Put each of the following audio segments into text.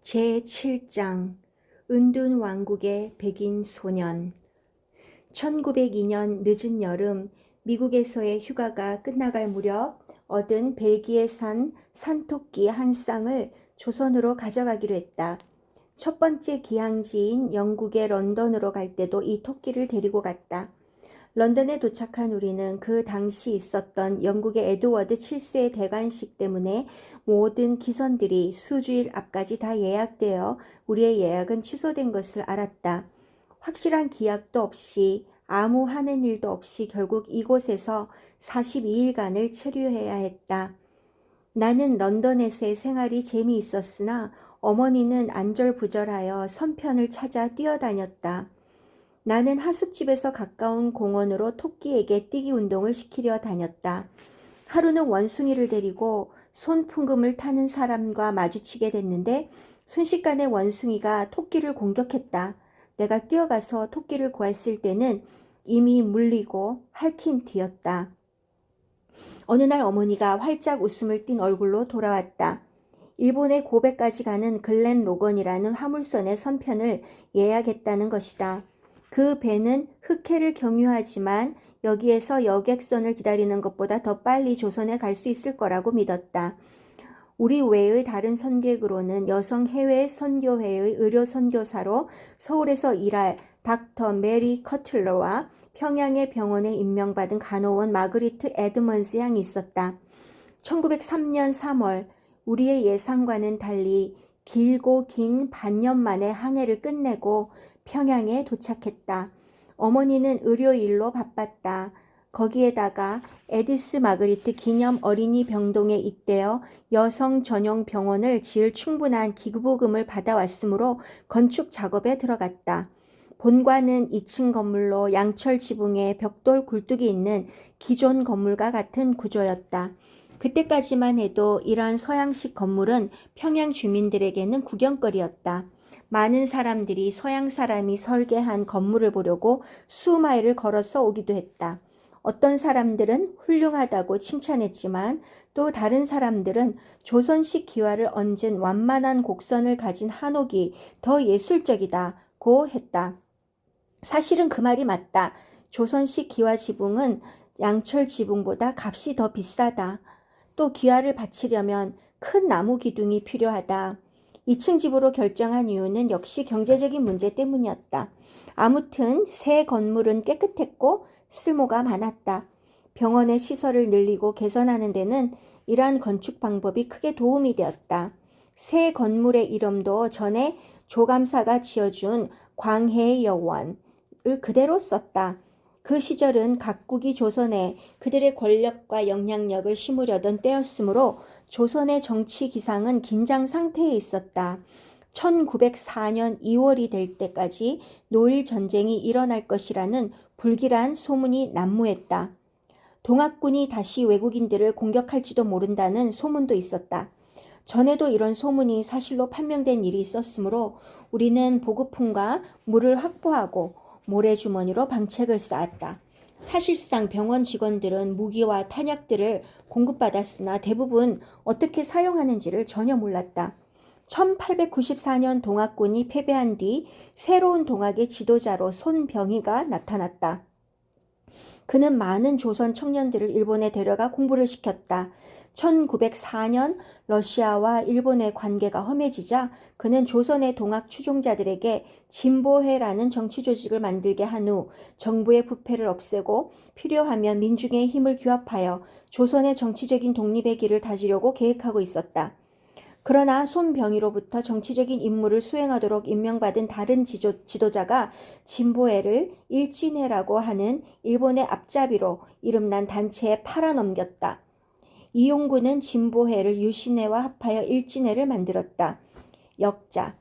제7장 은둔 왕국의 백인 소년. 1902년 늦은 여름, 미국에서의 휴가가 끝나갈 무렵 얻은 벨기에산 산토끼 한 쌍을 조선으로 가져가기로 했다. 첫 번째 기항지인 영국의 런던으로 갈 때도 이 토끼를 데리고 갔다. 런던에 도착한 우리는 그 당시 있었던 영국의 에드워드 7세의 대관식 때문에 모든 기선들이 수주일 앞까지 다 예약되어 우리의 예약은 취소된 것을 알았다. 확실한 기약도 없이 아무 하는 일도 없이 결국 이곳에서 42일간을 체류해야 했다. 나는 런던에서의 생활이 재미있었으나 어머니는 안절부절하여 선편을 찾아 뛰어다녔다. 나는 하숙집에서 가까운 공원으로 토끼에게 뛰기 운동을 시키려 다녔다. 하루는 원숭이를 데리고 손풍금을 타는 사람과 마주치게 됐는데 순식간에 원숭이가 토끼를 공격했다. 내가 뛰어가서 토끼를 구했을 때는 이미 물리고 핥힌 뒤였다. 어느 날 어머니가 활짝 웃음을 띤 얼굴로 돌아왔다. 일본의 고베까지 가는 글렌 로건이라는 화물선의 선편을 예약했다는 것이다. 그 배는 흑해를 경유하지만 여기에서 여객선을 기다리는 것보다 더 빨리 조선에 갈 수 있을 거라고 믿었다. 우리 외의 다른 선객으로는 여성 해외 선교회의 의료 선교사로 서울에서 일할 닥터 메리 커틀러와 평양의 병원에 임명받은 간호원 마그리트 에드먼스 양이 있었다. 1903년 3월 우리의 예상과는 달리 길고 긴 반년 만에 항해를 끝내고 평양에 도착했다. 어머니는 의료일로 바빴다. 거기에다가 에디스 마그리트 기념 어린이 병동에 잇대어 여성 전용 병원을 지을 충분한 기부금을 받아왔으므로 건축 작업에 들어갔다. 본관은 2층 건물로 양철 지붕에 벽돌 굴뚝이 있는 기존 건물과 같은 구조였다. 그때까지만 해도 이런 서양식 건물은 평양 주민들에게는 구경거리였다. 많은 사람들이 서양 사람이 설계한 건물을 보려고 수마일을 걸어서 오기도 했다. 어떤 사람들은 훌륭하다고 칭찬했지만 또 다른 사람들은 조선식 기와를 얹은 완만한 곡선을 가진 한옥이 더 예술적이다고 했다. 사실은 그 말이 맞다. 조선식 기와 지붕은 양철 지붕보다 값이 더 비싸다. 또 기와를 바치려면 큰 나무 기둥이 필요하다. 2층 집으로 결정한 이유는 역시 경제적인 문제 때문이었다. 아무튼 새 건물은 깨끗했고 쓸모가 많았다. 병원의 시설을 늘리고 개선하는 데는 이러한 건축 방법이 크게 도움이 되었다. 새 건물의 이름도 전에 조감사가 지어준 광해의 여원을 그대로 썼다. 그 시절은 각국이 조선에 그들의 권력과 영향력을 심으려던 때였으므로 조선의 정치 기상은 긴장 상태에 있었다. 1904년 2월이 될 때까지 노일 전쟁이 일어날 것이라는 불길한 소문이 난무했다. 동학군이 다시 외국인들을 공격할지도 모른다는 소문도 있었다. 전에도 이런 소문이 사실로 판명된 일이 있었으므로 우리는 보급품과 물을 확보하고 모래주머니로 방책을 쌓았다. 사실상 병원 직원들은 무기와 탄약들을 공급받았으나 대부분 어떻게 사용하는지를 전혀 몰랐다. 1894년 동학군이 패배한 뒤 새로운 동학의 지도자로 손병희가 나타났다. 그는 많은 조선 청년들을 일본에 데려가 공부를 시켰다. 1904년 러시아와 일본의 관계가 험해지자 그는 조선의 동학 추종자들에게 진보회라는 정치 조직을 만들게 한 후 정부의 부패를 없애고 필요하면 민중의 힘을 규합하여 조선의 정치적인 독립의 길을 다지려고 계획하고 있었다. 그러나 손병희로부터 정치적인 임무를 수행하도록 임명받은 다른 지도자가 진보회를 일진회라고 하는 일본의 앞잡이로 이름난 단체에 팔아넘겼다. 이용구는 진보회를 유신회와 합하여 일진회를 만들었다. 역자.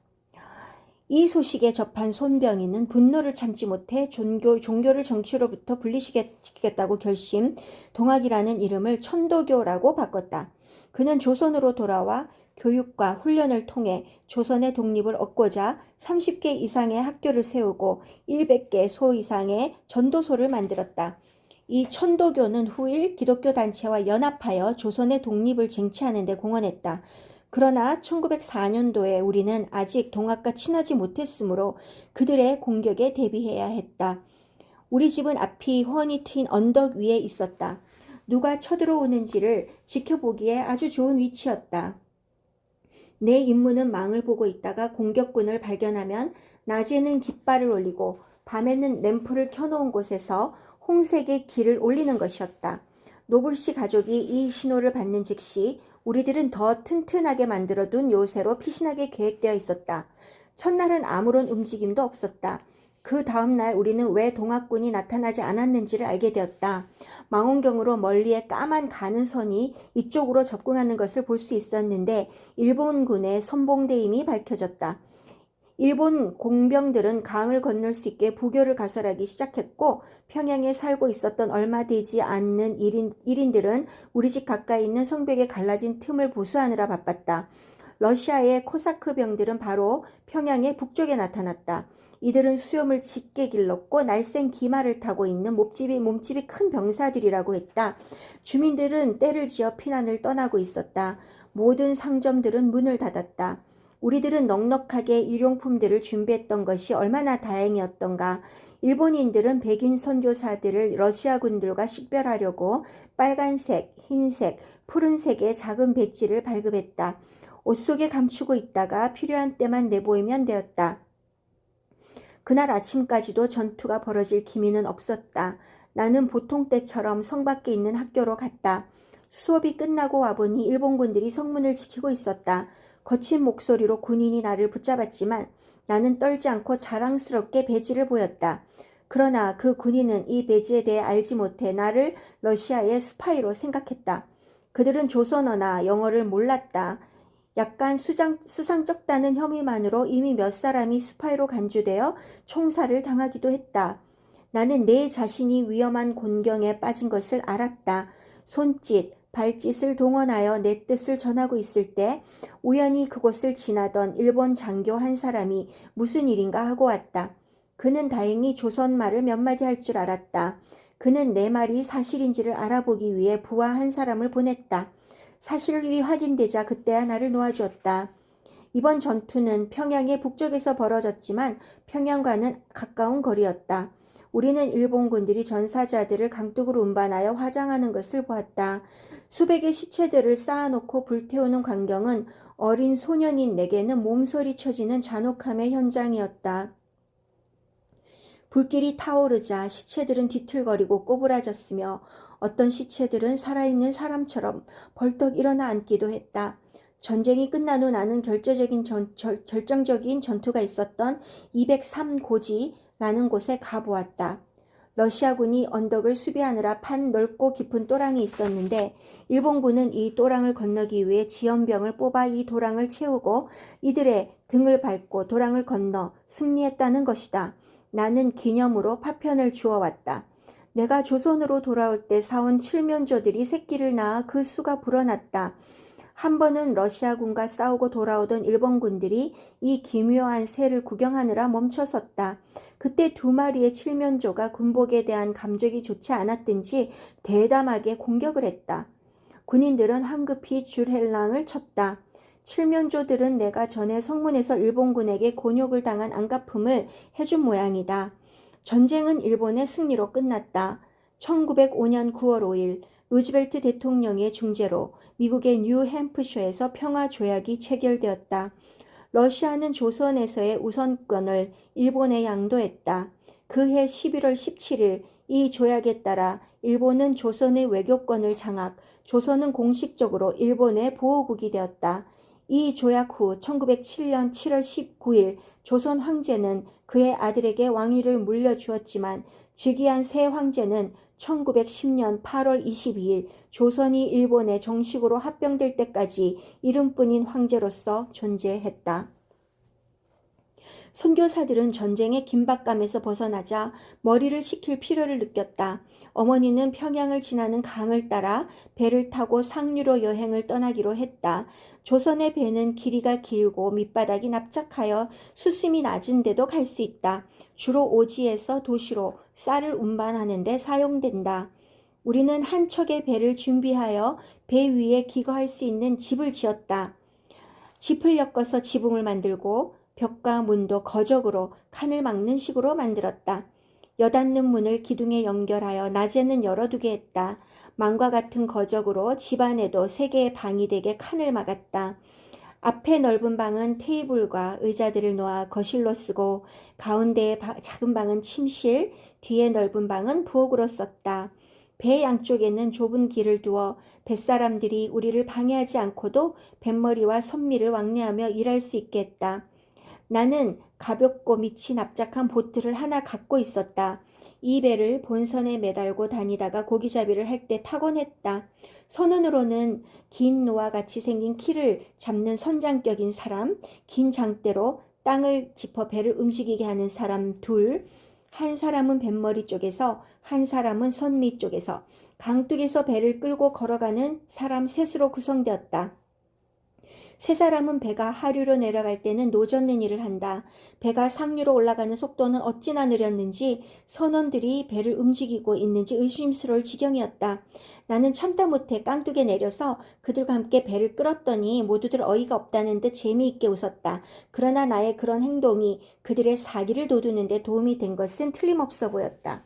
이 소식에 접한 손병희는 분노를 참지 못해 종교를 정치로부터 분리시키겠다고 결심, 동학이라는 이름을 천도교라고 바꿨다. 그는 조선으로 돌아와 교육과 훈련을 통해 조선의 독립을 얻고자 30개 이상의 학교를 세우고 100개소 이상의 전도소를 만들었다. 이 천도교는 후일 기독교 단체와 연합하여 조선의 독립을 쟁취하는 데 공헌했다. 그러나 1904년도에 우리는 아직 동학과 친하지 못했으므로 그들의 공격에 대비해야 했다. 우리 집은 앞이 훤히 트인 언덕 위에 있었다. 누가 쳐들어오는지를 지켜보기에 아주 좋은 위치였다. 내 임무는 망을 보고 있다가 공격군을 발견하면 낮에는 깃발을 올리고 밤에는 램프를 켜놓은 곳에서 홍색의 길을 올리는 것이었다. 노블씨 가족이 이 신호를 받는 즉시 우리들은 더 튼튼하게 만들어둔 요새로 피신하게 계획되어 있었다. 첫날은 아무런 움직임도 없었다. 그 다음날 우리는 왜 동학군이 나타나지 않았는지를 알게 되었다. 망원경으로 멀리에 까만 가는 선이 이쪽으로 접근하는 것을 볼 수 있었는데 일본군의 선봉대임이 밝혀졌다. 일본 공병들은 강을 건널 수 있게 부교를 가설하기 시작했고 평양에 살고 있었던 얼마 되지 않는 일인들은 우리 집 가까이 있는 성벽에 갈라진 틈을 보수하느라 바빴다. 러시아의 코사크 병들은 바로 평양의 북쪽에 나타났다. 이들은 수염을 짙게 길렀고 날쌘 기마를 타고 있는 몸집이 큰 병사들이라고 했다. 주민들은 때를 지어 피난을 떠나고 있었다. 모든 상점들은 문을 닫았다. 우리들은 넉넉하게 일용품들을 준비했던 것이 얼마나 다행이었던가. 일본인들은 백인 선교사들을 러시아군들과 식별하려고 빨간색, 흰색, 푸른색의 작은 배지를 발급했다. 옷 속에 감추고 있다가 필요한 때만 내보이면 되었다. 그날 아침까지도 전투가 벌어질 기미는 없었다. 나는 보통 때처럼 성 밖에 있는 학교로 갔다. 수업이 끝나고 와보니 일본군들이 성문을 지키고 있었다. 거친 목소리로 군인이 나를 붙잡았지만 나는 떨지 않고 자랑스럽게 배지를 보였다. 그러나 그 군인은 이 배지에 대해 알지 못해 나를 러시아의 스파이로 생각했다. 그들은 조선어나 영어를 몰랐다. 약간 수상쩍다는 혐의만으로 이미 몇 사람이 스파이로 간주되어 총살을 당하기도 했다. 나는 내 자신이 위험한 곤경에 빠진 것을 알았다. 손짓, 발짓을 동원하여 내 뜻을 전하고 있을 때 우연히 그곳을 지나던 일본 장교 한 사람이 무슨 일인가 하고 왔다. 그는 다행히 조선말을 몇 마디 할 줄 알았다. 그는 내 말이 사실인지를 알아보기 위해 부하 한 사람을 보냈다. 사실이 확인되자 그때야 나를 놓아주었다. 이번 전투는 평양의 북쪽에서 벌어졌지만 평양과는 가까운 거리였다. 우리는 일본군들이 전사자들을 강둑으로 운반하여 화장하는 것을 보았다. 수백의 시체들을 쌓아놓고 불태우는 광경은 어린 소년인 내게는 몸서리 쳐지는 잔혹함의 현장이었다. 불길이 타오르자 시체들은 뒤틀거리고 꼬부라졌으며 어떤 시체들은 살아있는 사람처럼 벌떡 일어나 앉기도 했다. 전쟁이 끝난 후 나는 결정적인 전투가 있었던 203고지라는 곳에 가보았다. 러시아군이 언덕을 수비하느라 판 넓고 깊은 또랑이 있었는데 일본군은 이 또랑을 건너기 위해 지연병을 뽑아 이 도랑을 채우고 이들의 등을 밟고 도랑을 건너 승리했다는 것이다. 나는 기념으로 파편을 주워왔다. 내가 조선으로 돌아올 때 사온 칠면조들이 새끼를 낳아 그 수가 불어났다. 한 번은 러시아군과 싸우고 돌아오던 일본군들이 이 기묘한 새를 구경하느라 멈춰섰다. 그때 두 마리의 칠면조가 군복에 대한 감정이 좋지 않았든지 대담하게 공격을 했다. 군인들은 황급히 줄헬랑을 쳤다. 칠면조들은 내가 전에 성문에서 일본군에게 곤욕을 당한 안갚음을 해준 모양이다. 전쟁은 일본의 승리로 끝났다. 1905년 9월 5일 루즈벨트 대통령의 중재로 미국의 뉴햄프셔에서 평화조약이 체결되었다. 러시아는 조선에서의 우선권을 일본에 양도했다. 그해 11월 17일 이 조약에 따라 일본은 조선의 외교권을 장악, 조선은 공식적으로 일본의 보호국이 되었다. 이 조약 후 1907년 7월 19일 조선 황제는 그의 아들에게 왕위를 물려주었지만 즉위한 새 황제는 1910년 8월 22일 조선이 일본에 정식으로 합병될 때까지 이름뿐인 황제로서 존재했다. 선교사들은 전쟁의 긴박감에서 벗어나자 머리를 식힐 필요를 느꼈다. 어머니는 평양을 지나는 강을 따라 배를 타고 상류로 여행을 떠나기로 했다. 조선의 배는 길이가 길고 밑바닥이 납작하여 수심이 낮은 데도 갈 수 있다. 주로 오지에서 도시로 쌀을 운반하는 데 사용된다. 우리는 한 척의 배를 준비하여 배 위에 기거할 수 있는 집을 지었다. 짚을 엮어서 지붕을 만들고 벽과 문도 거적으로 칸을 막는 식으로 만들었다. 여닫는 문을 기둥에 연결하여 낮에는 열어두게 했다. 망과 같은 거적으로 집안에도 3개의 방이 되게 칸을 막았다. 앞에 넓은 방은 테이블과 의자들을 놓아 거실로 쓰고 가운데의 작은 방은 침실, 뒤에 넓은 방은 부엌으로 썼다. 배 양쪽에는 좁은 길을 두어 뱃사람들이 우리를 방해하지 않고도 뱃머리와 선미를 왕래하며 일할 수 있게 했다. 나는 가볍고 밑이 납작한 보트를 하나 갖고 있었다. 이 배를 본선에 매달고 다니다가 고기잡이를 할 때 타곤 했다. 선원으로는 긴 노와 같이 생긴 키를 잡는 선장격인 사람, 긴 장대로 땅을 짚어 배를 움직이게 하는 사람 둘, 한 사람은 뱃머리 쪽에서 한 사람은 선미 쪽에서 강둑에서 배를 끌고 걸어가는 사람 셋으로 구성되었다. 3사람은 배가 하류로 내려갈 때는 노젓는 일을 한다. 배가 상류로 올라가는 속도는 어찌나 느렸는지 선원들이 배를 움직이고 있는지 의심스러울 지경이었다. 나는 참다 못해 깡뚝에 내려서 그들과 함께 배를 끌었더니 모두들 어이가 없다는 듯 재미있게 웃었다. 그러나 나의 그런 행동이 그들의 사기를 돋우는 데 도움이 된 것은 틀림없어 보였다.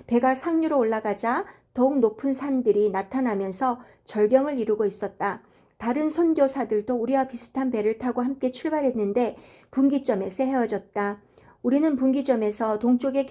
배가 상류로 올라가자 더욱 높은 산들이 나타나면서 절경을 이루고 있었다. 다른 선교사들도 우리와 비슷한 배를 타고 함께 출발했는데 분기점에서 헤어졌다. 우리는 분기점에서 동쪽의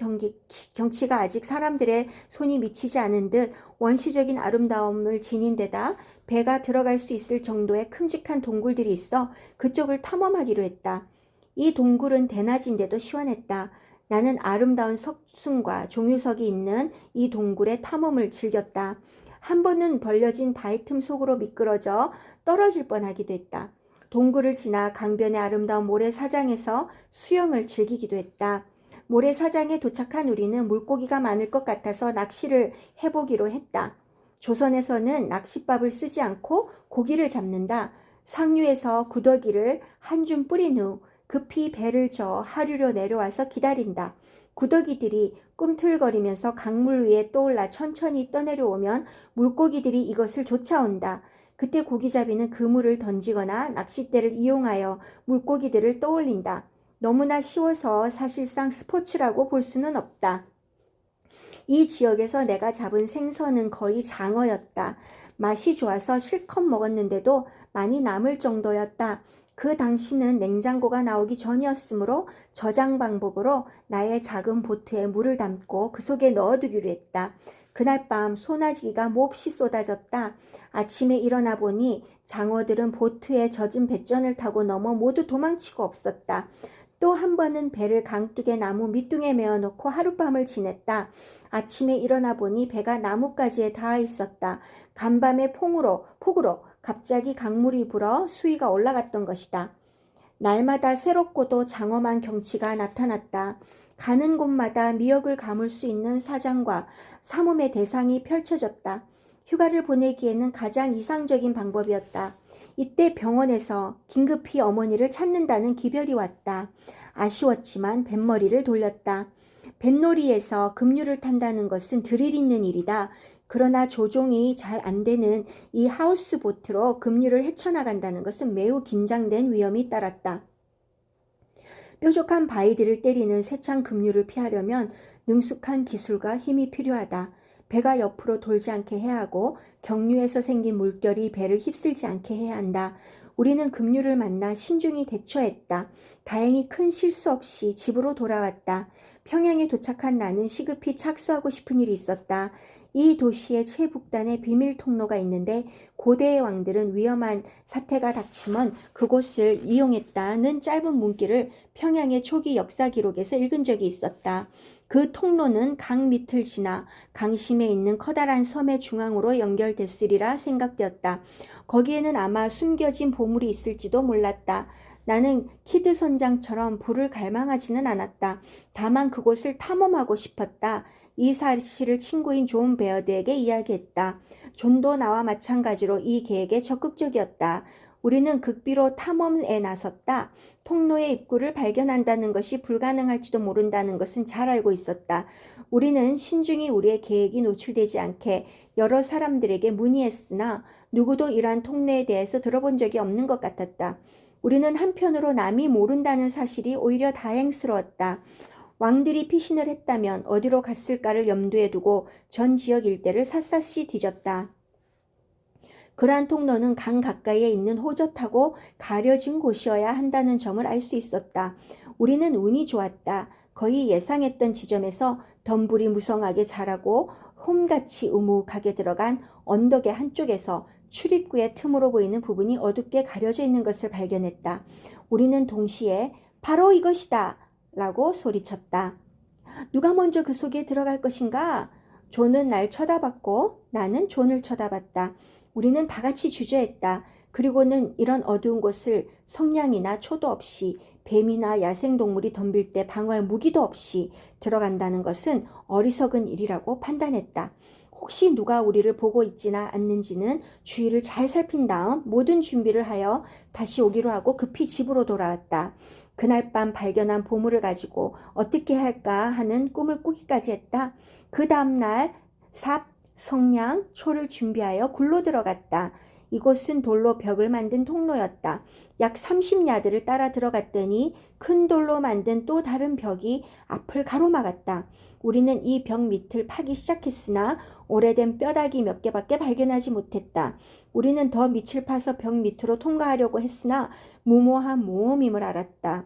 경치가 아직 사람들의 손이 미치지 않은 듯 원시적인 아름다움을 지닌 데다 배가 들어갈 수 있을 정도의 큼직한 동굴들이 있어 그쪽을 탐험하기로 했다. 이 동굴은 대낮인데도 시원했다. 나는 아름다운 석순과 종유석이 있는 이 동굴의 탐험을 즐겼다. 한 번은 벌려진 바위 틈 속으로 미끄러져 떨어질 뻔하기도 했다. 동굴을 지나 강변의 아름다운 모래사장에서 수영을 즐기기도 했다. 모래사장에 도착한 우리는 물고기가 많을 것 같아서 낚시를 해보기로 했다. 조선에서는 낚싯밥을 쓰지 않고 고기를 잡는다. 상류에서 구더기를 한 줌 뿌린 후 급히 배를 저어 하류로 내려와서 기다린다. 구더기들이 꿈틀거리면서 강물 위에 떠올라 천천히 떠내려오면 물고기들이 이것을 쫓아온다. 그때 고기잡이는 그물을 던지거나 낚싯대를 이용하여 물고기들을 떠올린다. 너무나 쉬워서 사실상 스포츠라고 볼 수는 없다. 이 지역에서 내가 잡은 생선은 거의 장어였다. 맛이 좋아서 실컷 먹었는데도 많이 남을 정도였다. 그 당시는 냉장고가 나오기 전이었으므로 저장 방법으로 나의 작은 보트에 물을 담고 그 속에 넣어두기로 했다. 그날 밤 소나기가 몹시 쏟아졌다. 아침에 일어나 보니 장어들은 보트에 젖은 뱃전을 타고 넘어 모두 도망치고 없었다. 또 한 번은 배를 강둑의 나무 밑둥에 메어놓고 하룻밤을 지냈다. 아침에 일어나 보니 배가 나뭇가지에 닿아 있었다. 간밤의 폭우로 갑자기 강물이 불어 수위가 올라갔던 것이다. 날마다 새롭고도 장엄한 경치가 나타났다. 가는 곳마다 미역을 감을 수 있는 사장과 삼음의 대상이 펼쳐졌다. 휴가를 보내기에는 가장 이상적인 방법이었다. 이때 병원에서 긴급히 어머니를 찾는다는 기별이 왔다. 아쉬웠지만 뱃머리를 돌렸다. 뱃놀이에서 급류를 탄다는 것은 드릴 있는 일이다. 그러나 조종이 잘 안 되는 이 하우스보트로 급류를 헤쳐나간다는 것은 매우 긴장된 위험이 따랐다. 뾰족한 바위들을 때리는 세찬 급류를 피하려면 능숙한 기술과 힘이 필요하다. 배가 옆으로 돌지 않게 해야 하고 경류에서 생긴 물결이 배를 휩쓸지 않게 해야 한다. 우리는 급류를 만나 신중히 대처했다. 다행히 큰 실수 없이 집으로 돌아왔다. 평양에 도착한 나는 시급히 착수하고 싶은 일이 있었다. 이 도시의 최북단에 비밀 통로가 있는데 고대의 왕들은 위험한 사태가 닥치면 그곳을 이용했다는 짧은 문기를 평양의 초기 역사 기록에서 읽은 적이 있었다. 그 통로는 강 밑을 지나 강심에 있는 커다란 섬의 중앙으로 연결됐으리라 생각되었다. 거기에는 아마 숨겨진 보물이 있을지도 몰랐다. 나는 키드 선장처럼 불을 갈망하지는 않았다. 다만 그곳을 탐험하고 싶었다. 이 사실을 친구인 존 베어드에게 이야기했다. 존도 나와 마찬가지로 이 계획에 적극적이었다. 우리는 극비로 탐험에 나섰다. 통로의 입구를 발견한다는 것이 불가능할지도 모른다는 것은 잘 알고 있었다. 우리는 신중히 우리의 계획이 노출되지 않게 여러 사람들에게 문의했으나 누구도 이러한 통로에 대해서 들어본 적이 없는 것 같았다. 우리는 한편으로 남이 모른다는 사실이 오히려 다행스러웠다. 왕들이 피신을 했다면 어디로 갔을까를 염두에 두고 전 지역 일대를 샅샅이 뒤졌다. 그러한 통로는 강 가까이에 있는 호젓하고 가려진 곳이어야 한다는 점을 알 수 있었다. 우리는 운이 좋았다. 거의 예상했던 지점에서 덤불이 무성하게 자라고 홈같이 우묵하게 들어간 언덕의 한쪽에서 출입구의 틈으로 보이는 부분이 어둡게 가려져 있는 것을 발견했다. 우리는 동시에 바로 이것이다! 라고 소리쳤다. 누가 먼저 그 속에 들어갈 것인가? 존은 날 쳐다봤고 나는 존을 쳐다봤다. 우리는 다 같이 주저했다. 그리고는 이런 어두운 곳을 성냥이나 초도 없이 뱀이나 야생동물이 덤빌 때 방어할 무기도 없이 들어간다는 것은 어리석은 일이라고 판단했다. 혹시 누가 우리를 보고 있지나 않는지는 주위를 잘 살핀 다음 모든 준비를 하여 다시 오기로 하고 급히 집으로 돌아왔다. 그날 밤 발견한 보물을 가지고 어떻게 할까 하는 꿈을 꾸기까지 했다. 그 다음날 삽, 성냥, 초를 준비하여 굴로 들어갔다. 이곳은 돌로 벽을 만든 통로였다. 약 30야드를 따라 들어갔더니 큰 돌로 만든 또 다른 벽이 앞을 가로막았다. 우리는 이 벽 밑을 파기 시작했으나 오래된 뼈다귀 몇 개밖에 발견하지 못했다. 우리는 더 밑을 파서 벽 밑으로 통과하려고 했으나 무모한 모험임을 알았다.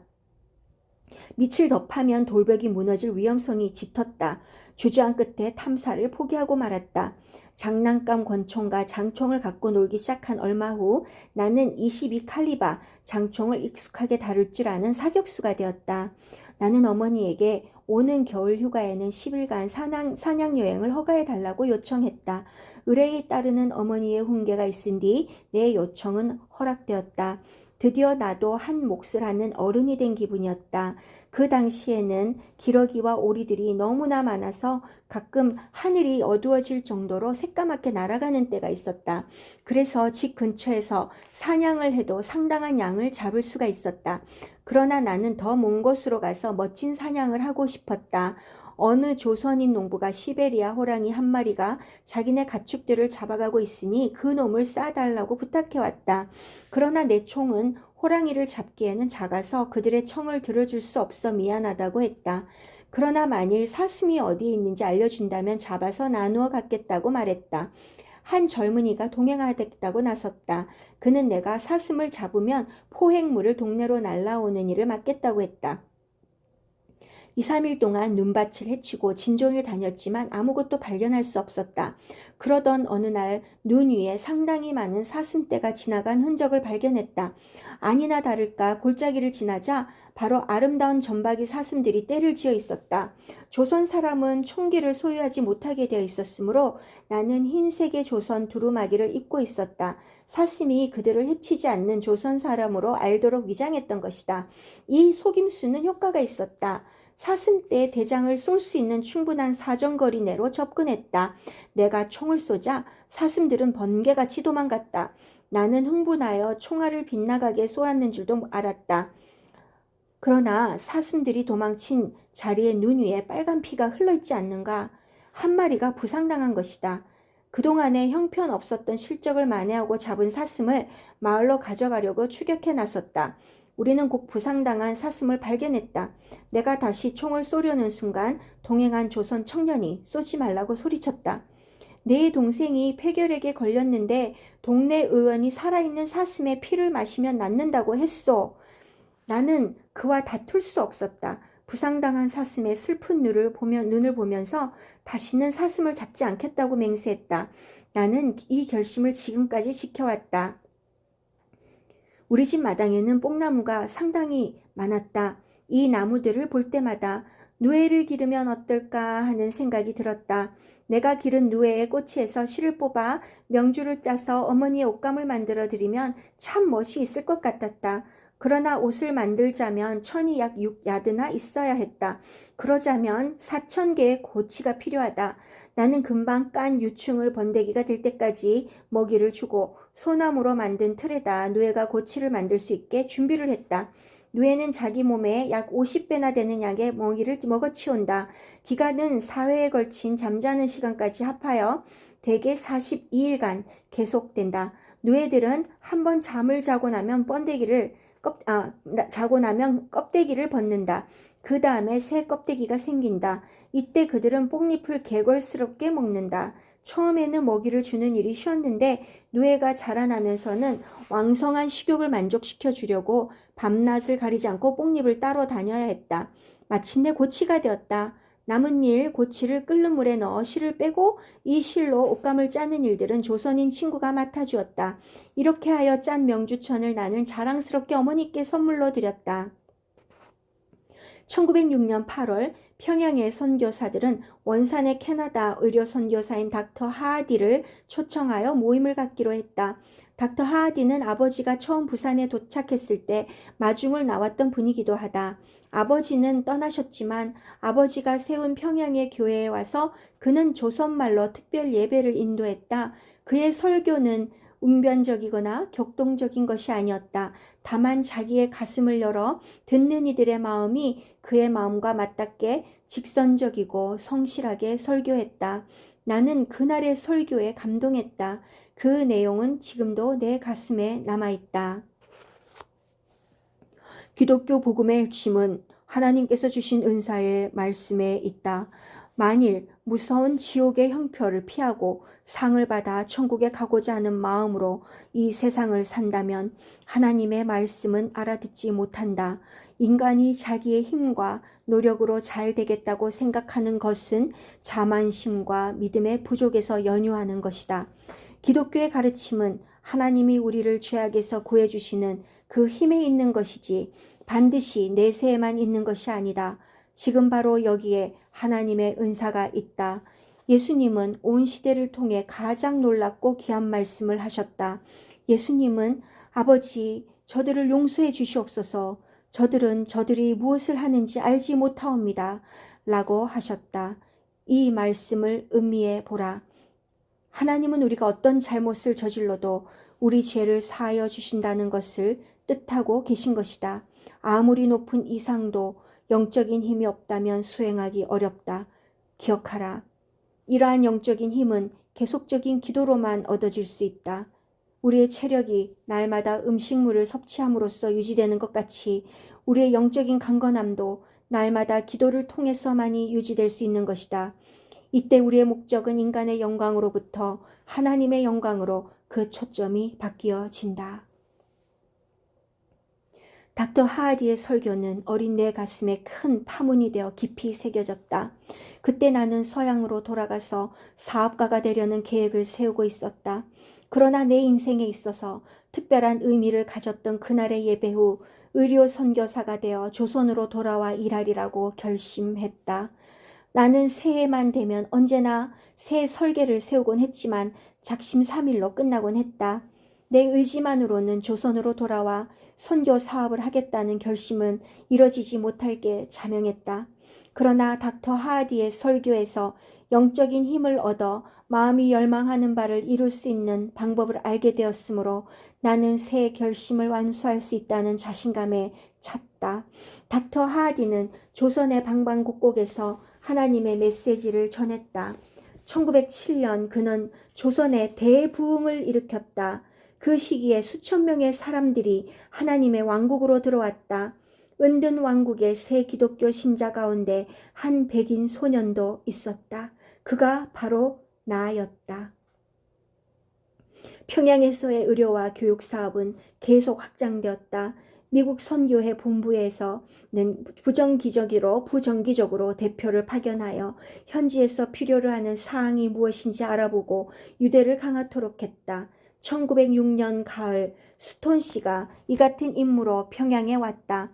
밑을 더 파면 돌벽이 무너질 위험성이 짙었다. 주저한 끝에 탐사를 포기하고 말았다. 장난감 권총과 장총을 갖고 놀기 시작한 얼마 후 나는 22칼리바 장총을 익숙하게 다룰 줄 아는 사격수가 되었다. 나는 어머니에게 오는 겨울 휴가에는 10일간 사냥 여행을 허가해 달라고 요청했다. 의뢰에 따르는 어머니의 훈계가 있은 뒤 내 요청은 허락되었다. 드디어 나도 한 몫을 하는 어른이 된 기분이었다. 그 당시에는 기러기와 오리들이 너무나 많아서 가끔 하늘이 어두워질 정도로 새까맣게 날아가는 때가 있었다. 그래서 집 근처에서 사냥을 해도 상당한 양을 잡을 수가 있었다. 그러나 나는 더 먼 곳으로 가서 멋진 사냥을 하고 싶었다. 어느 조선인 농부가 시베리아 호랑이 한 마리가 자기네 가축들을 잡아가고 있으니 그 놈을 쏴달라고 부탁해왔다. 그러나 내 총은 호랑이를 잡기에는 작아서 그들의 청을 들어줄 수 없어 미안하다고 했다. 그러나 만일 사슴이 어디에 있는지 알려준다면 잡아서 나누어 갖겠다고 말했다. 한 젊은이가 동행하겠다고 나섰다. 그는 내가 사슴을 잡으면 포획물을 동네로 날라오는 일을 맡겠다고 했다. 2, 3일 동안 눈밭을 헤치고 진종일 다녔지만 아무것도 발견할 수 없었다. 그러던 어느 날 눈 위에 상당히 많은 사슴떼가 지나간 흔적을 발견했다. 아니나 다를까 골짜기를 지나자 바로 아름다운 점박이 사슴들이 떼를 지어 있었다. 조선 사람은 총기를 소유하지 못하게 되어 있었으므로 나는 흰색의 조선 두루마기를 입고 있었다. 사슴이 그들을 해치지 않는 조선 사람으로 알도록 위장했던 것이다. 이 속임수는 효과가 있었다. 사슴떼의 대장을 쏠 수 있는 충분한 사정거리 내로 접근했다. 내가 총을 쏘자 사슴들은 번개같이 도망갔다. 나는 흥분하여 총알을 빗나가게 쏘았는 줄도 알았다. 그러나 사슴들이 도망친 자리에 눈 위에 빨간 피가 흘러있지 않는가? 한 마리가 부상당한 것이다. 그동안에 형편없었던 실적을 만회하고 잡은 사슴을 마을로 가져가려고 추격해 나섰다. 우리는 곧 부상당한 사슴을 발견했다. 내가 다시 총을 쏘려는 순간 동행한 조선 청년이 쏘지 말라고 소리쳤다. 내 동생이 폐결핵에 걸렸는데 동네 의원이 살아있는 사슴의 피를 마시면 낫는다고 했소. 나는 그와 다툴 수 없었다. 부상당한 사슴의 슬픈 눈을 보면서 다시는 사슴을 잡지 않겠다고 맹세했다. 나는 이 결심을 지금까지 지켜왔다. 우리 집 마당에는 뽕나무가 상당히 많았다. 이 나무들을 볼 때마다 누에를 기르면 어떨까 하는 생각이 들었다. 내가 기른 누에의 꼬치에서 실을 뽑아 명주를 짜서 어머니의 옷감을 만들어 드리면 참 멋이 있을 것 같았다. 그러나 옷을 만들자면 천이 약 6야드나 있어야 했다. 그러자면 4,000개의 고치가 필요하다. 나는 금방 깐 유충을 번데기가 될 때까지 먹이를 주고 소나무로 만든 틀에다 누에가 고치를 만들 수 있게 준비를 했다. 누에는 자기 몸에 약 50배나 되는 양의 먹이를 먹어치운다. 기간은 4회에 걸친 잠자는 시간까지 합하여 대개 42일간 계속된다. 누에들은 한번 잠을 자고 나면 번데기를 자고 나면 껍데기를 벗는다. 그 다음에 새 껍데기가 생긴다. 이때 그들은 뽕잎을 개걸스럽게 먹는다. 처음에는 먹이를 주는 일이 쉬웠는데 누에가 자라나면서는 왕성한 식욕을 만족시켜 주려고 밤낮을 가리지 않고 뽕잎을 따러 다녀야 했다. 마침내 고치가 되었다. 남은 일, 고치를 끓는 물에 넣어 실을 빼고 이 실로 옷감을 짜는 일들은 조선인 친구가 맡아주었다. 이렇게 하여 짠 명주천을 나는 자랑스럽게 어머니께 선물로 드렸다. 1906년 8월 평양의 선교사들은 원산의 캐나다 의료 선교사인 닥터 하디를 초청하여 모임을 갖기로 했다. 닥터 하디는 아버지가 처음 부산에 도착했을 때 마중을 나왔던 분이기도 하다. 아버지는 떠나셨지만 아버지가 세운 평양의 교회에 와서 그는 조선말로 특별 예배를 인도했다. 그의 설교는 웅변적이거나 격동적인 것이 아니었다. 다만 자기의 가슴을 열어 듣는 이들의 마음이 그의 마음과 맞닿게 직선적이고 성실하게 설교했다. 나는 그날의 설교에 감동했다. 그 내용은 지금도 내 가슴에 남아있다. 기독교 복음의 핵심은 하나님께서 주신 은사의 말씀에 있다. 만일 무서운 지옥의 형편을 피하고 상을 받아 천국에 가고자 하는 마음으로 이 세상을 산다면 하나님의 말씀은 알아듣지 못한다. 인간이 자기의 힘과 노력으로 잘 되겠다고 생각하는 것은 자만심과 믿음의 부족에서 연유하는 것이다. 기독교의 가르침은 하나님이 우리를 죄악에서 구해주시는 그 힘에 있는 것이지 반드시 내세에만 있는 것이 아니다. 지금 바로 여기에 하나님의 은사가 있다. 예수님은 온 시대를 통해 가장 놀랍고 귀한 말씀을 하셨다. 예수님은 아버지 저들을 용서해 주시옵소서. 저들은 저들이 무엇을 하는지 알지 못하옵니다. 라고 하셨다. 이 말씀을 음미해 보라. 하나님은 우리가 어떤 잘못을 저질러도 우리 죄를 사하여 주신다는 것을 뜻하고 계신 것이다. 아무리 높은 이상도 영적인 힘이 없다면 수행하기 어렵다. 기억하라. 이러한 영적인 힘은 계속적인 기도로만 얻어질 수 있다. 우리의 체력이 날마다 음식물을 섭취함으로써 유지되는 것 같이 우리의 영적인 강건함도 날마다 기도를 통해서만이 유지될 수 있는 것이다. 이때 우리의 목적은 인간의 영광으로부터 하나님의 영광으로 그 초점이 바뀌어진다. 닥터 하디의 설교는 어린 내 가슴에 큰 파문이 되어 깊이 새겨졌다. 그때 나는 서양으로 돌아가서 사업가가 되려는 계획을 세우고 있었다. 그러나 내 인생에 있어서 특별한 의미를 가졌던 그날의 예배 후 의료 선교사가 되어 조선으로 돌아와 일하리라고 결심했다. 나는 새해만 되면 언제나 새 설계를 세우곤 했지만 작심삼일로 끝나곤 했다. 내 의지만으로는 조선으로 돌아와 선교 사업을 하겠다는 결심은 이뤄지지 못할 게 자명했다. 그러나 닥터 하디의 설교에서 영적인 힘을 얻어 마음이 열망하는 바를 이룰 수 있는 방법을 알게 되었으므로 나는 새 결심을 완수할 수 있다는 자신감에 찼다. 닥터 하디는 조선의 방방곡곡에서 하나님의 메시지를 전했다. 1907년 그는 조선의 대부흥을 일으켰다. 그 시기에 수천 명의 사람들이 하나님의 왕국으로 들어왔다. 은둔 왕국의 새 기독교 신자 가운데 한 백인 소년도 있었다. 그가 바로 나였다. 평양에서의 의료와 교육 사업은 계속 확장되었다. 미국 선교회 본부에서는 부정기적으로 대표를 파견하여 현지에서 필요로 하는 사항이 무엇인지 알아보고 유대를 강화토록 했다. 1906년 가을 스톤 씨가 이 같은 임무로 평양에 왔다.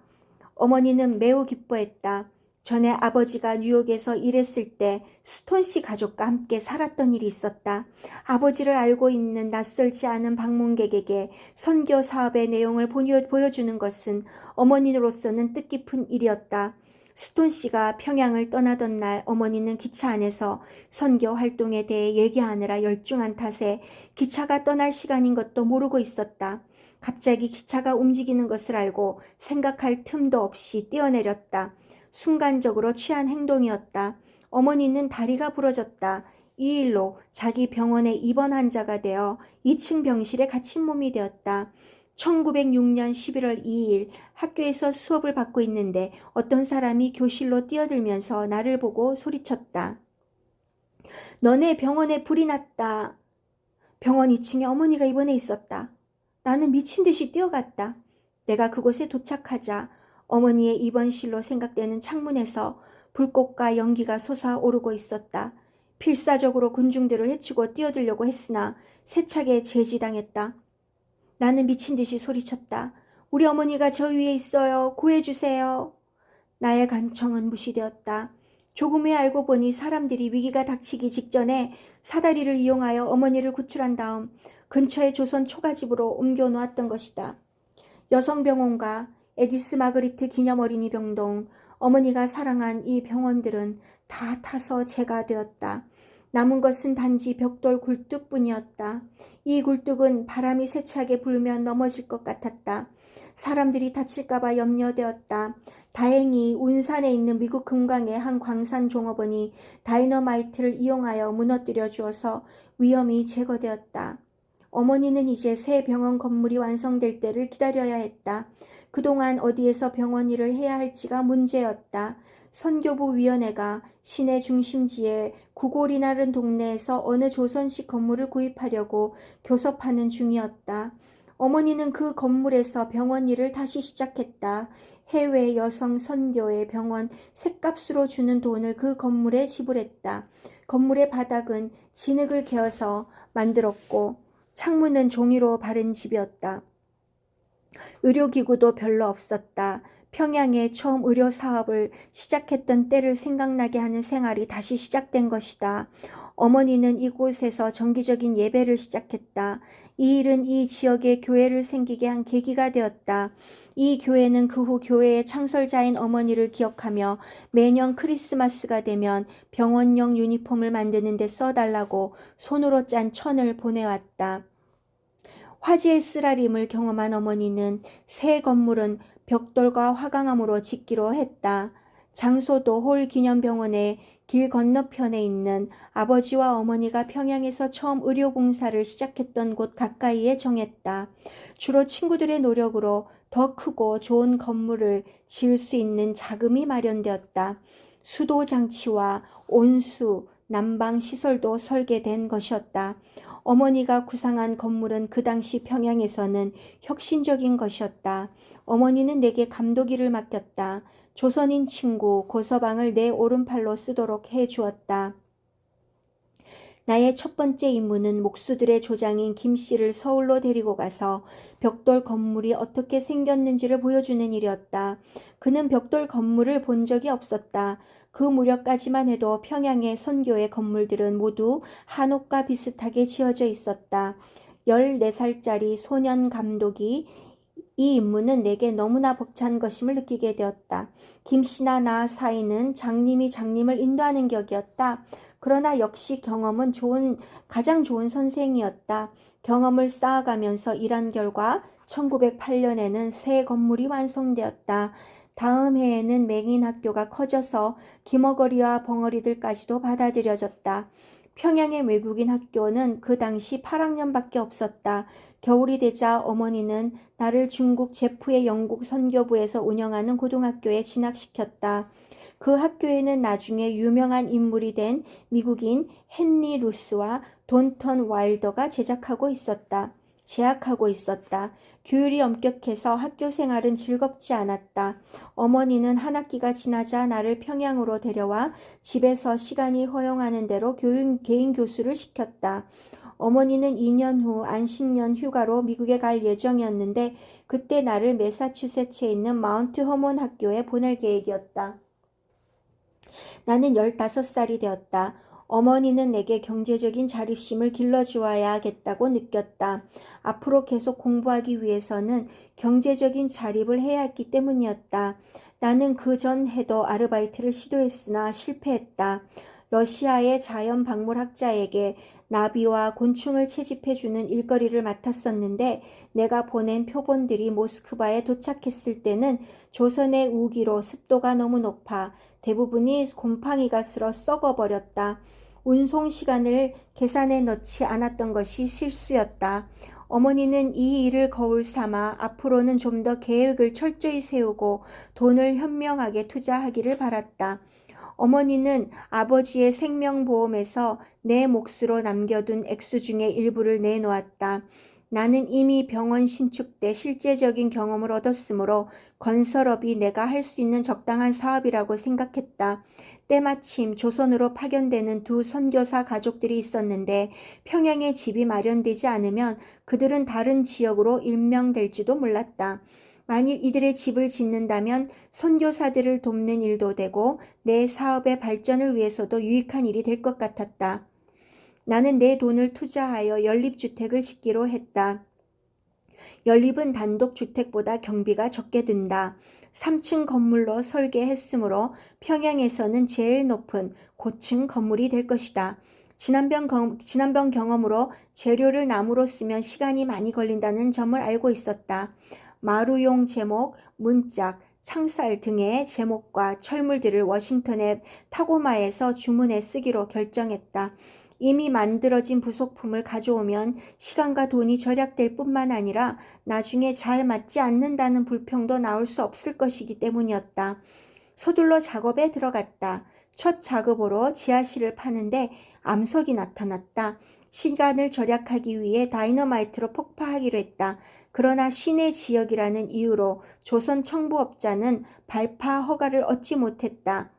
어머니는 매우 기뻐했다. 전에 아버지가 뉴욕에서 일했을 때 스톤 씨 가족과 함께 살았던 일이 있었다. 아버지를 알고 있는 낯설지 않은 방문객에게 선교 사업의 내용을 보여주는 것은 어머니로서는 뜻깊은 일이었다. 스톤 씨가 평양을 떠나던 날 어머니는 기차 안에서 선교 활동에 대해 얘기하느라 열중한 탓에 기차가 떠날 시간인 것도 모르고 있었다. 갑자기 기차가 움직이는 것을 알고 생각할 틈도 없이 뛰어내렸다. 순간적으로 취한 행동이었다. 어머니는 다리가 부러졌다. 이 일로 자기 병원에 입원 환자가 되어 2층 병실에 갇힌 몸이 되었다. 1906년 11월 2일 학교에서 수업을 받고 있는데 어떤 사람이 교실로 뛰어들면서 나를 보고 소리쳤다. 너네 병원에 불이 났다. 병원 2층에 어머니가 입원해 있었다. 나는 미친 듯이 뛰어갔다. 내가 그곳에 도착하자 어머니의 입원실로 생각되는 창문에서 불꽃과 연기가 솟아오르고 있었다. 필사적으로 군중들을 해치고 뛰어들려고 했으나 세차게 제지당했다. 나는 미친 듯이 소리쳤다. 우리 어머니가 저 위에 있어요. 구해주세요. 나의 간청은 무시되었다. 조금 후에 알고 보니 사람들이 위기가 닥치기 직전에 사다리를 이용하여 어머니를 구출한 다음 근처의 조선 초가집으로 옮겨 놓았던 것이다. 여성병원과 에디스 마그리트 기념어린이병동, 어머니가 사랑한 이 병원들은 다 타서 재가 되었다. 남은 것은 단지 벽돌 굴뚝뿐이었다. 이 굴뚝은 바람이 세차게 불면 넘어질 것 같았다. 사람들이 다칠까봐 염려되었다. 다행히 운산에 있는 미국 금강의 한 광산 종업원이 다이너마이트를 이용하여 무너뜨려 주어서 위험이 제거되었다. 어머니는 이제 새 병원 건물이 완성될 때를 기다려야 했다. 그동안 어디에서 병원 일을 해야 할지가 문제였다. 선교부 위원회가 시내 중심지의 구골이 나른 동네에서 어느 조선식 건물을 구입하려고 교섭하는 중이었다. 어머니는 그 건물에서 병원 일을 다시 시작했다. 해외 여성 선교의 병원 쇳값으로 주는 돈을 그 건물에 지불했다. 건물의 바닥은 진흙을 개어서 만들었고 창문은 종이로 바른 집이었다. 의료기구도 별로 없었다. 평양에 처음 의료 사업을 시작했던 때를 생각나게 하는 생활이 다시 시작된 것이다. 어머니는 이곳에서 정기적인 예배를 시작했다. 이 일은 이 지역에 교회를 생기게 한 계기가 되었다. 이 교회는 그 후 교회의 창설자인 어머니를 기억하며 매년 크리스마스가 되면 병원용 유니폼을 만드는 데 써달라고 손으로 짠 천을 보내왔다. 화재의 쓰라림을 경험한 어머니는 새 건물은 벽돌과 화강암으로 짓기로 했다. 장소도 홀 기념병원의 길 건너편에 있는 아버지와 어머니가 평양에서 처음 의료봉사를 시작했던 곳 가까이에 정했다. 주로 친구들의 노력으로 더 크고 좋은 건물을 지을 수 있는 자금이 마련되었다. 수도 장치와 온수, 난방 시설도 설계된 것이었다. 어머니가 구상한 건물은 그 당시 평양에서는 혁신적인 것이었다. 어머니는 내게 감독일을 맡겼다. 조선인 친구 고서방을 내 오른팔로 쓰도록 해주었다. 나의 첫 번째 임무는 목수들의 조장인 김씨를 서울로 데리고 가서 벽돌 건물이 어떻게 생겼는지를 보여주는 일이었다. 그는 벽돌 건물을 본 적이 없었다. 그 무렵까지만 해도 평양의 선교의 건물들은 모두 한옥과 비슷하게 지어져 있었다. 14살짜리 소년 감독이 이 임무는 내게 너무나 벅찬 것임을 느끼게 되었다. 김씨나 나 사이는 장님이 장님을 인도하는 격이었다. 그러나 역시 경험은 가장 좋은 선생이었다. 경험을 쌓아가면서 일한 결과 1908년에는 새 건물이 완성되었다. 다음 해에는 맹인학교가 커져서 기머거리와 벙어리들까지도 받아들여졌다. 평양의 외국인 학교는 그 당시 8학년밖에 없었다. 겨울이 되자 어머니는 나를 중국 제프의 영국 선교부에서 운영하는 고등학교에 진학시켰다. 그 학교에는 나중에 유명한 인물이 된 미국인 헨리 루스와 돈턴 와일더가 재학하고 있었다. 교율이 엄격해서 학교 생활은 즐겁지 않았다. 어머니는 한 학기가 지나자 나를 평양으로 데려와 집에서 시간이 허용하는 대로 개인 교수를 시켰다. 어머니는 2년 후 안식년 휴가로 미국에 갈 예정이었는데 그때 나를 매사추세츠에 있는 마운트 허몬 학교에 보낼 계획이었다. 나는 15살이 되었다. 어머니는 내게 경제적인 자립심을 길러주어야겠다고 느꼈다. 앞으로 계속 공부하기 위해서는 경제적인 자립을 해야 했기 때문이었다. 나는 그 전 해도 아르바이트를 시도했으나 실패했다. 러시아의 자연박물학자에게 나비와 곤충을 채집해주는 일거리를 맡았었는데 내가 보낸 표본들이 모스크바에 도착했을 때는 조선의 우기로 습도가 너무 높아 대부분이 곰팡이가 슬어 썩어버렸다. 운송 시간을 계산해 넣지 않았던 것이 실수였다. 어머니는 이 일을 거울 삼아 앞으로는 좀 더 계획을 철저히 세우고 돈을 현명하게 투자하기를 바랐다. 어머니는 아버지의 생명보험에서 내 몫으로 남겨둔 액수 중에 일부를 내놓았다. 나는 이미 병원 신축 때 실제적인 경험을 얻었으므로 건설업이 내가 할 수 있는 적당한 사업이라고 생각했다. 때마침 조선으로 파견되는 두 선교사 가족들이 있었는데 평양에 집이 마련되지 않으면 그들은 다른 지역으로 임명될지도 몰랐다. 만일 이들의 집을 짓는다면 선교사들을 돕는 일도 되고 내 사업의 발전을 위해서도 유익한 일이 될 것 같았다. 나는 내 돈을 투자하여 연립주택을 짓기로 했다. 연립은 단독주택보다 경비가 적게 든다. 3층 건물로 설계했으므로 평양에서는 제일 높은 고층 건물이 될 것이다. 지난번 경험으로 재료를 나무로 쓰면 시간이 많이 걸린다는 점을 알고 있었다. 마루용 제목, 문짝, 창살 등의 제목과 철물들을 워싱턴의 타고마에서 주문해 쓰기로 결정했다. 이미 만들어진 부속품을 가져오면 시간과 돈이 절약될 뿐만 아니라 나중에 잘 맞지 않는다는 불평도 나올 수 없을 것이기 때문이었다. 서둘러 작업에 들어갔다. 첫 작업으로 지하실을 파는데 암석이 나타났다. 시간을 절약하기 위해 다이너마이트로 폭파하기로 했다. 그러나 시내 지역이라는 이유로 조선 청부업자는 발파 허가를 얻지 못했다.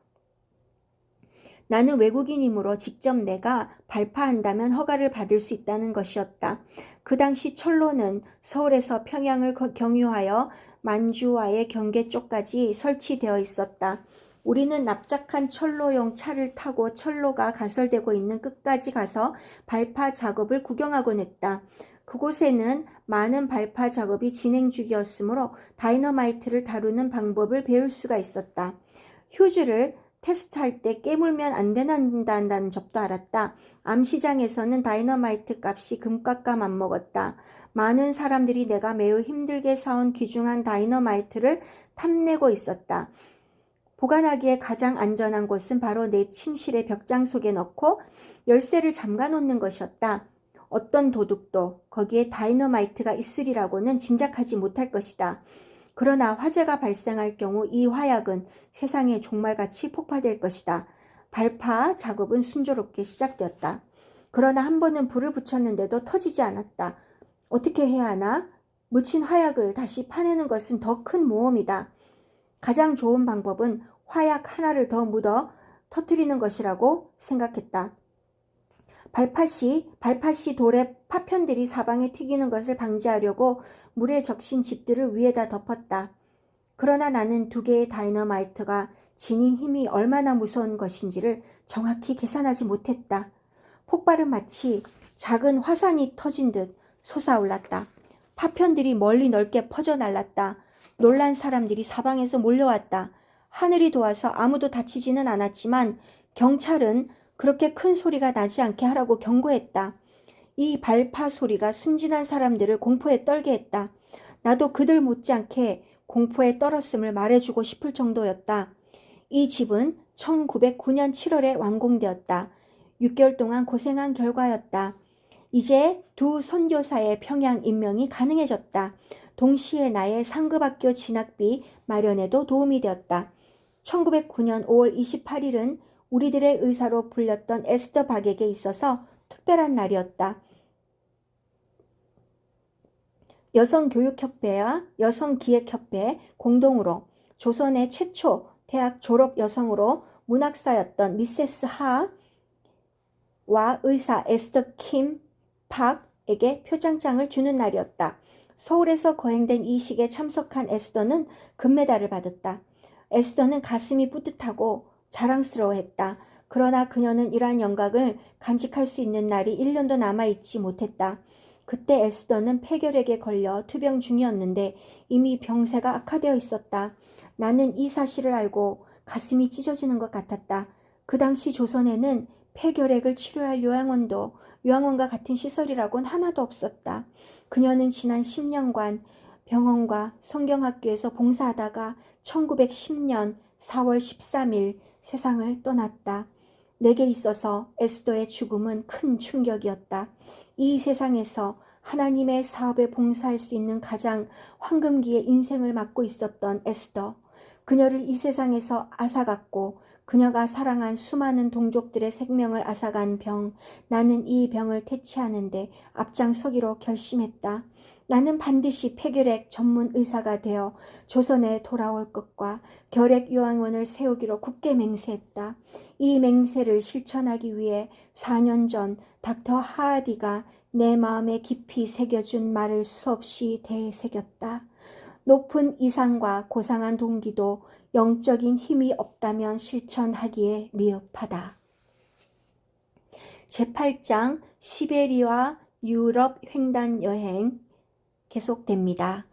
나는 외국인이므로 직접 내가 발파한다면 허가를 받을 수 있다는 것이었다. 그 당시 철로는 서울에서 평양을 경유하여 만주와의 경계 쪽까지 설치되어 있었다. 우리는 납작한 철로용 차를 타고 철로가 가설되고 있는 끝까지 가서 발파 작업을 구경하곤 했다. 그곳에는 많은 발파 작업이 진행 중이었으므로 다이너마이트를 다루는 방법을 배울 수가 있었다. 휴즈를 테스트할 때 깨물면 안 된다는 점도 알았다. 암시장에서는 다이너마이트 값이 금값과 맞먹었다. 많은 사람들이 내가 매우 힘들게 사온 귀중한 다이너마이트를 탐내고 있었다. 보관하기에 가장 안전한 곳은 바로 내 침실의 벽장 속에 넣고 열쇠를 잠가 놓는 것이었다. 어떤 도둑도 거기에 다이너마이트가 있으리라고는 짐작하지 못할 것이다. 그러나 화재가 발생할 경우 이 화약은 세상에 종말같이 폭발될 것이다. 발파 작업은 순조롭게 시작되었다. 그러나 한 번은 불을 붙였는데도 터지지 않았다. 어떻게 해야 하나? 묻힌 화약을 다시 파내는 것은 더 큰 모험이다. 가장 좋은 방법은 화약 하나를 더 묻어 터뜨리는 것이라고 생각했다. 발팟이 돌에 파편들이 사방에 튀기는 것을 방지하려고 물에 적신 집들을 위에다 덮었다. 그러나 나는 두 개의 다이너마이트가 지닌 힘이 얼마나 무서운 것인지를 정확히 계산하지 못했다. 폭발은 마치 작은 화산이 터진 듯 솟아올랐다. 파편들이 멀리 넓게 퍼져날랐다. 놀란 사람들이 사방에서 몰려왔다. 하늘이 도와서 아무도 다치지는 않았지만 경찰은 그렇게 큰 소리가 나지 않게 하라고 경고했다. 이 발파 소리가 순진한 사람들을 공포에 떨게 했다. 나도 그들 못지않게 공포에 떨었음을 말해주고 싶을 정도였다. 이 집은 1909년 7월에 완공되었다. 6개월 동안 고생한 결과였다. 이제 두 선교사의 평양 임명이 가능해졌다. 동시에 나의 상급학교 진학비 마련에도 도움이 되었다. 1909년 5월 28일은 우리들의 의사로 불렸던 에스더 박에게 있어서 특별한 날이었다. 여성교육협회와 여성기획협회 공동으로 조선의 최초 대학 졸업 여성으로 문학사였던 미세스 하와 의사 에스더 킴 박에게 표창장을 주는 날이었다. 서울에서 거행된 이 식에 참석한 에스더는 금메달을 받았다. 에스더는 가슴이 뿌듯하고 자랑스러워했다. 그러나 그녀는 이러한 영광을 간직할 수 있는 날이 1년도 남아있지 못했다. 그때 에스더는 폐결핵에 걸려 투병 중이었는데 이미 병세가 악화되어 있었다. 나는 이 사실을 알고 가슴이 찢어지는 것 같았다. 그 당시 조선에는 폐결핵을 치료할 요양원과 같은 시설이라고는 하나도 없었다. 그녀는 지난 10년간 병원과 성경학교에서 봉사하다가 1910년 4월 13일 세상을 떠났다. 내게 있어서 에스더의 죽음은 큰 충격이었다. 이 세상에서 하나님의 사업에 봉사할 수 있는 가장 황금기의 인생을 맞고 있었던 에스더. 그녀를 이 세상에서 앗아갔고 그녀가 사랑한 수많은 동족들의 생명을 앗아간 병, 나는 이 병을 퇴치하는데 앞장서기로 결심했다. 나는 반드시 폐결핵 전문 의사가 되어 조선에 돌아올 것과 결핵요양원을 세우기로 굳게 맹세했다. 이 맹세를 실천하기 위해 4년 전 닥터 하디가 내 마음에 깊이 새겨준 말을 수없이 되새겼다. 높은 이상과 고상한 동기도 영적인 힘이 없다면 실천하기에 미흡하다. 제8장 시베리아 유럽 횡단 여행 계속됩니다.